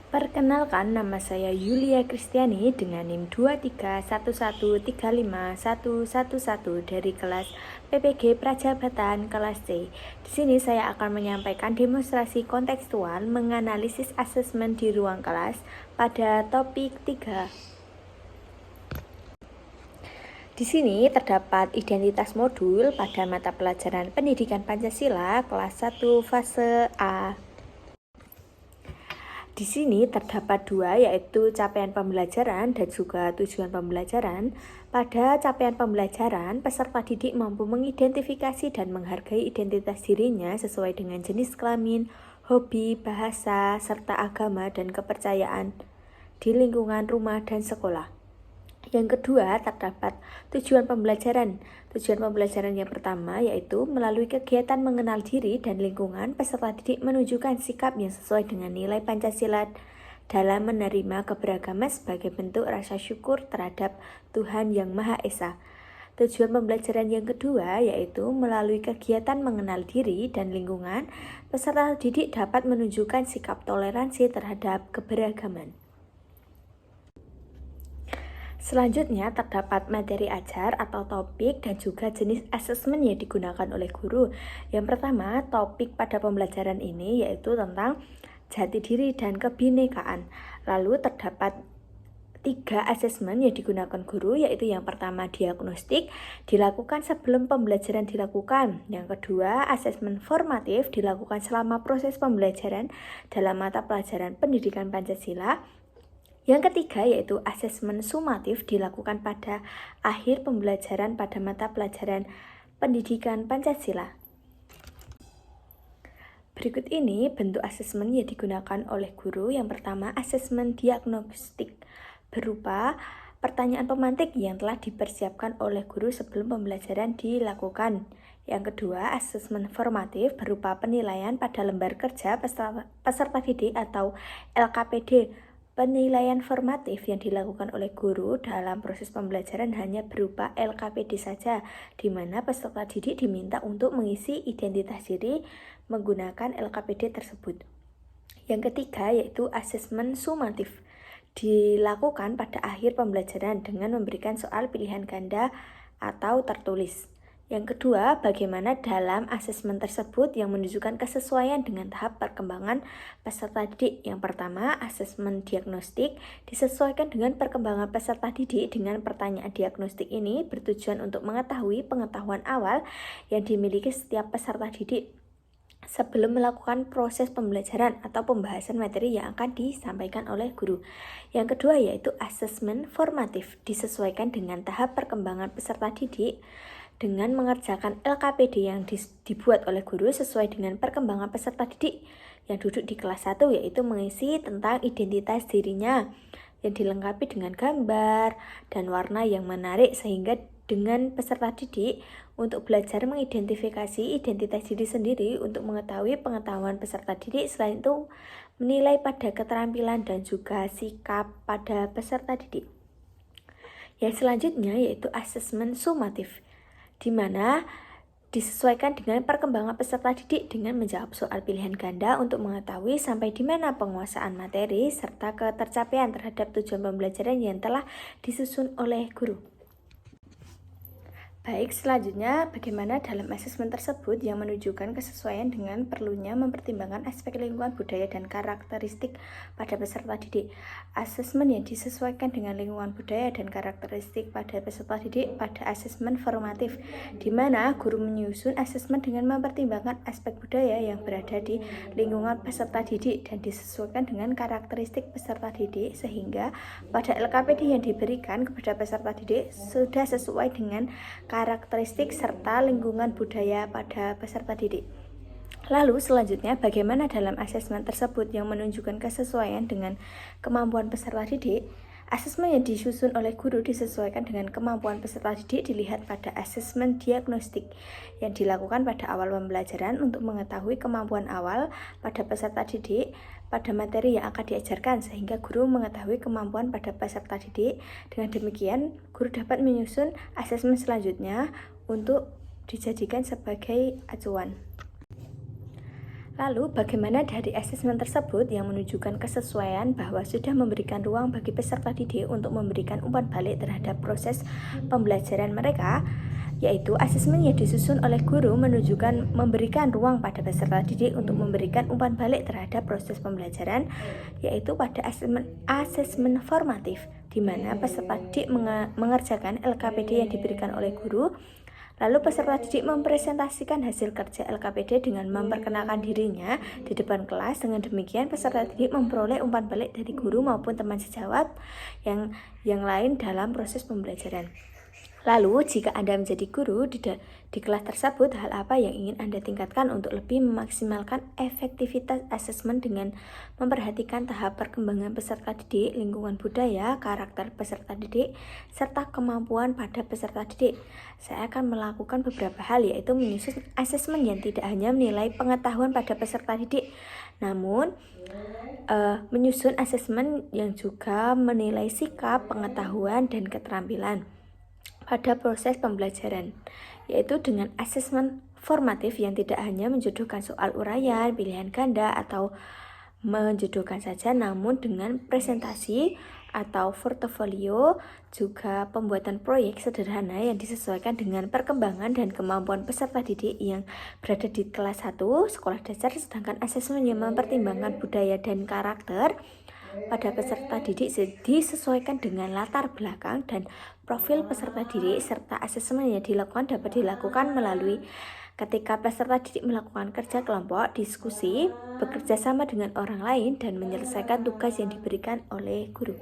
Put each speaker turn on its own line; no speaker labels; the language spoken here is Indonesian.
Perkenalkan, nama saya Yulia Kristiani dengan NIM 231135111 dari kelas PPG Prajabatan kelas C. Di sini saya akan menyampaikan demonstrasi kontekstual menganalisis asesmen di ruang kelas pada topik 3. Di sini terdapat identitas modul pada mata pelajaran Pendidikan Pancasila kelas 1 fase A. Di sini terdapat dua, yaitu capaian pembelajaran dan juga tujuan pembelajaran. Pada capaian pembelajaran, peserta didik mampu mengidentifikasi dan menghargai identitas dirinya sesuai dengan jenis kelamin, hobi, bahasa, serta agama dan kepercayaan di lingkungan rumah dan sekolah. Yang kedua, terdapat tujuan pembelajaran. Tujuan pembelajaran yang pertama yaitu melalui kegiatan mengenal diri dan lingkungan, peserta didik menunjukkan sikap yang sesuai dengan nilai Pancasila dalam menerima keberagaman sebagai bentuk rasa syukur terhadap Tuhan Yang Maha Esa. Tujuan pembelajaran yang kedua yaitu melalui kegiatan mengenal diri dan lingkungan, peserta didik dapat menunjukkan sikap toleransi terhadap keberagaman. Selanjutnya terdapat materi ajar atau topik dan juga jenis asesmen yang digunakan oleh guru. Yang pertama, topik pada pembelajaran ini yaitu tentang jati diri dan kebinekaan. Lalu terdapat 3 asesmen yang digunakan guru, yaitu yang pertama diagnostik, dilakukan sebelum pembelajaran dilakukan. Yang kedua, asesmen formatif, dilakukan selama proses pembelajaran dalam mata pelajaran Pendidikan Pancasila. Yang ketiga yaitu asesmen sumatif, dilakukan pada akhir pembelajaran pada mata pelajaran Pendidikan Pancasila. Berikut ini bentuk asesmen yang digunakan oleh guru. Yang pertama, asesmen diagnostik berupa pertanyaan pemantik yang telah dipersiapkan oleh guru sebelum pembelajaran dilakukan. Yang kedua, asesmen formatif berupa penilaian pada lembar kerja peserta didik atau LKPD. Penilaian formatif yang dilakukan oleh guru dalam proses pembelajaran hanya berupa LKPD saja, di mana peserta didik diminta untuk mengisi identitas diri menggunakan LKPD tersebut. Yang ketiga yaitu asesmen sumatif, dilakukan pada akhir pembelajaran dengan memberikan soal pilihan ganda atau tertulis. Yang kedua, bagaimana dalam asesmen tersebut yang menunjukkan kesesuaian dengan tahap perkembangan peserta didik. Yang pertama, asesmen diagnostik disesuaikan dengan perkembangan peserta didik. Dengan pertanyaan diagnostik ini bertujuan untuk mengetahui pengetahuan awal yang dimiliki setiap peserta didik sebelum melakukan proses pembelajaran atau pembahasan materi yang akan disampaikan oleh guru. Yang kedua yaitu asesmen formatif, disesuaikan dengan tahap perkembangan peserta didik dengan mengerjakan LKPD yang dibuat oleh guru sesuai dengan perkembangan peserta didik yang duduk di kelas 1, yaitu mengisi tentang identitas dirinya yang dilengkapi dengan gambar dan warna yang menarik, sehingga dengan peserta didik untuk belajar mengidentifikasi identitas diri sendiri untuk mengetahui pengetahuan peserta didik. Selain itu, menilai pada keterampilan dan juga sikap pada peserta didik. Yang selanjutnya yaitu asesmen sumatif, di mana disesuaikan dengan perkembangan peserta didik dengan menjawab soal pilihan ganda untuk mengetahui sampai di mana penguasaan materi serta ketercapaian terhadap tujuan pembelajaran yang telah disusun oleh guru. Baik, selanjutnya bagaimana dalam asesmen tersebut yang menunjukkan kesesuaian dengan perlunya mempertimbangkan aspek lingkungan budaya dan karakteristik pada peserta didik. Asesmen yang disesuaikan dengan lingkungan budaya dan karakteristik pada peserta didik pada asesmen formatif, di mana guru menyusun asesmen dengan mempertimbangkan aspek budaya yang berada di lingkungan peserta didik dan disesuaikan dengan karakteristik peserta didik, sehingga pada LKPD yang diberikan kepada peserta didik sudah sesuai dengan karakteristik serta lingkungan budaya pada peserta didik. Lalu selanjutnya bagaimana dalam asesmen tersebut yang menunjukkan kesesuaian dengan kemampuan peserta didik. Asesmen yang disusun oleh guru disesuaikan dengan kemampuan peserta didik dilihat pada asesmen diagnostik yang dilakukan pada awal pembelajaran untuk mengetahui kemampuan awal pada peserta didik pada materi yang akan diajarkan, sehingga guru mengetahui kemampuan pada peserta didik. Dengan demikian, guru dapat menyusun asesmen selanjutnya untuk dijadikan sebagai acuan. Lalu, bagaimana dari asesmen tersebut yang menunjukkan kesesuaian bahwa sudah memberikan ruang bagi peserta didik untuk memberikan umpan balik terhadap proses pembelajaran mereka, yaitu asesmen yang disusun oleh guru menunjukkan memberikan ruang pada peserta didik untuk memberikan umpan balik terhadap proses pembelajaran, yaitu pada asesmen formatif, di mana peserta didik mengerjakan LKPD yang diberikan oleh guru. Lalu peserta didik mempresentasikan hasil kerja LKPD dengan memperkenalkan dirinya di depan kelas. Dengan demikian peserta didik memperoleh umpan balik dari guru maupun teman sejawat yang lain dalam proses pembelajaran. Lalu, jika Anda menjadi guru di kelas tersebut, hal apa yang ingin Anda tingkatkan untuk lebih memaksimalkan efektivitas asesmen dengan memperhatikan tahap perkembangan peserta didik, lingkungan budaya, karakter peserta didik, serta kemampuan pada peserta didik? Saya akan melakukan beberapa hal, yaitu menyusun asesmen yang tidak hanya menilai pengetahuan pada peserta didik, namun menyusun asesmen yang juga menilai sikap, pengetahuan, dan keterampilan pada proses pembelajaran, yaitu dengan asesmen formatif yang tidak hanya menjodohkan soal uraian, pilihan ganda, atau menjodohkan saja, namun dengan presentasi atau portofolio, juga pembuatan proyek sederhana yang disesuaikan dengan perkembangan dan kemampuan peserta didik yang berada di kelas 1 sekolah dasar, sedangkan asesmen yang mempertimbangkan budaya dan karakter pada peserta didik disesuaikan dengan latar belakang dan profil peserta didik, serta asesmen yang dilakukan dapat dilakukan melalui ketika peserta didik melakukan kerja kelompok, diskusi, bekerja sama dengan orang lain, dan menyelesaikan tugas yang diberikan oleh guru.